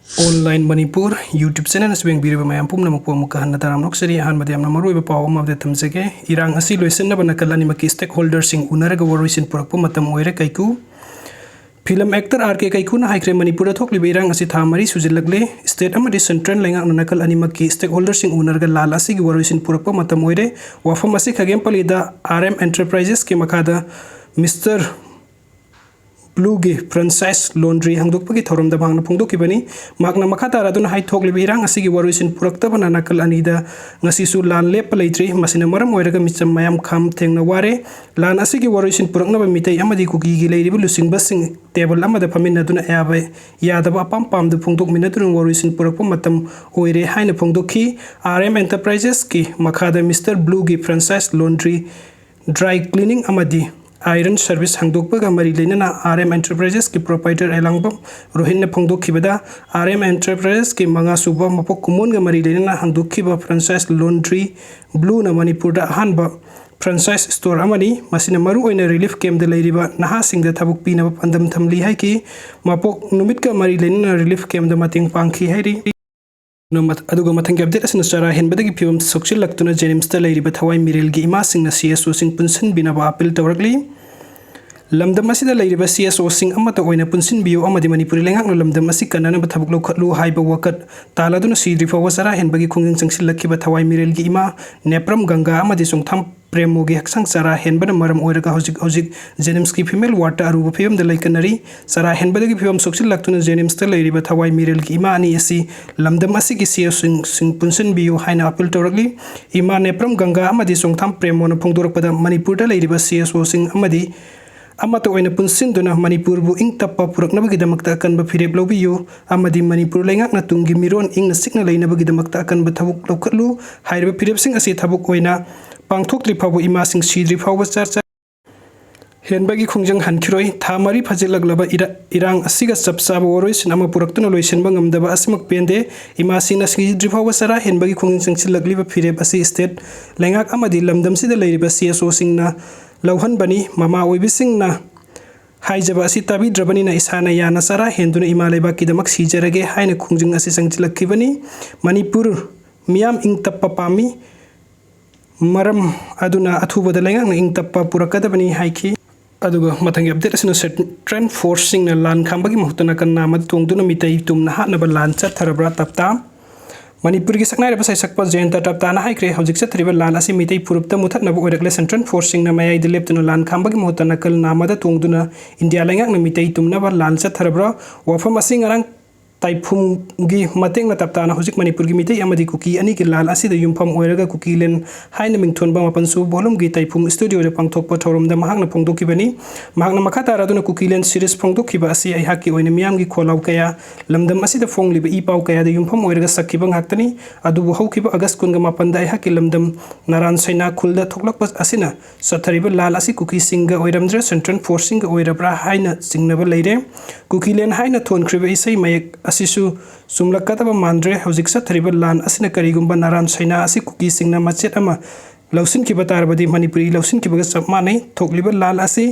Online Manipur YouTube channel swing Leiriba mayam pumna mukha hanna taram noksari han madam na maru paw am de tamjege irang asi loisenna bana kalani maki stakeholders sing unaraga warisin purakpa matam oire kaiku film actor kaiku na haikre Manipur thokli irang asi thamari sujillagle state amadi central lenga nakal ani maki stakeholders sing unaraga lal asi gi warisin purakpa matam oire wafam asi khagem palida RM Enterprises ke makada Mr. Blue gi franchise laundry hangdok pagi thorom da bangna phungdok ki bani magna makhata radun hai thok libi rang asigi waruisin purakta bana nakal anida ngasi su lan lep leitri masina maram oiraga micham mayam kham thengna ware lan asigi waruisin purakna ba mitai amadi kuki gi leiribu lusing basing table amada phaminna duna yabe yadaba apam pam du phungdok minatun waruisin purakpa matam oire haina phungdok ki RM Enterprises ki makhada Mr. Blue gi franchise laundry dry cleaning amadi Iron Service hangdokpa mari leinana RM Enterprises ki proprietor elangbam rohinna phongdokhibada RM Enterprises ki manga suba mapok kumun ga mari leinana hangdokhiba franchise laundry Blue na Manipur da hanba franchise store amani masina maru oina relief camp da leiriba naha singda thabuk pina pandam thamli hai ki mapok numit ka mari leinana relief camp da mating pangkhi hairi aduga mathang update asina Chara Henbadagi Fibam Sokchillaktuna Jnimsta Leiriba Thawai Mirelgi Emasingna CSO sing PUNSINBINNABA appeal TWRKLI lamdam asida leiriba CSO sing amata oina punsinbiyo amadi manipuri lengakno lamdam asi kanana bathabuk lokhatlu haiba wakat taladuna sidri fawa Chara Henbagi khunging changsillakiba Thawai Mirelgi ima nepram ganga amadi songtham premogi haksang Chara Henbana maram oiraga hojik Jnimski female wata aruba phibam da laikanari Chara Henbadagi Fibam Sokchillaktuna Jnimsta Leiriba Thawai Mirelgi ima ani asi lamdam asi gi CSO sing punsinbiyo haina appeal TWRKLI ima nepram ganga amadi songtham premona phongdorakpada Manipur da leiriba CSO sing amadi amata oina punsinduna Manipur bu ing tappa puraknabagi damakta akanba phirep lobiyo amadi Manipur lengakna tungi miron ingna sikna leinabagi damakta akanba thabuk lokhatlu hairiba phirep sing asi thabuk oina pangthokli phabu ima sing sidri phabu charcha Henbagi khungjang hankhiroi thamari phajilaglaba irang asiga chapchaba oroi sinama puraktuna loisenba ngamdaba asimak pende ima singna sidri phabu Chara Henbagi khungjang changsillagliba phirep asi state lengak amadi lamdam sida leiriba CSO singna lauhan bani mama oibising na haijaba asi tabi drabani na isana yana Chara Henduna imaleba kidamak sijarage haina khungjing asi sangchilakibani Manipur miyam ing tappa pami maram aduna athuba dalengak na ing tappa purakadabani haiki aduga mathangi update asina trend forcing na lan khambagi muhtana kan namad tongduna mitai tumna hanaba lan chatharabra Tapta Manipur ki saknai raba saisakpa jenta Tapta na haikre hojik chathriba lan asi mitai purupta muthatnaba oirakle central forcing na mayai dileptuna lan khambagi muhtana kal namada tongduna India lengak na mitai tumnaba lan chatharabra wafam asi ngarang taifum gi mateng na Tapta na hojik Manipur gi mitai amadi kuki ani ki lal asi da yumpham oiraga kukiland haina mingthon ba mapan su bolum gi taifum studio de pangthokpa thorom da mahakna phongdoki bani mahakna makhata raduna kukiland series phongdoki ba asi ai hakki oina miyam gi kholau kaya lamdam asi da phongliba I pau kaya da yumpham oiraga sakkiba ngaktani adu haukiba August 28 da ai hakki lamdam naran saina khulda thoklakpa asina sathariba lal asi kuki singa oiramdra central forcing ga oirabra haina singnaba leire kukiland haina thonkriba isai mayek asisu sumlakataba mandre hojik sathariba lan asina karigumba naran saina asi kuki singna machet ama lausin ki batarbadi Manipuri lausin ki baga sapmanai thokliba lal asi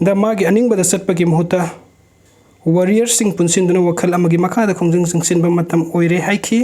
da magi aningba da satpagi muhuta warrior sing punsinduna wakhal amagi makha da khongjing singsinba matam oire haiki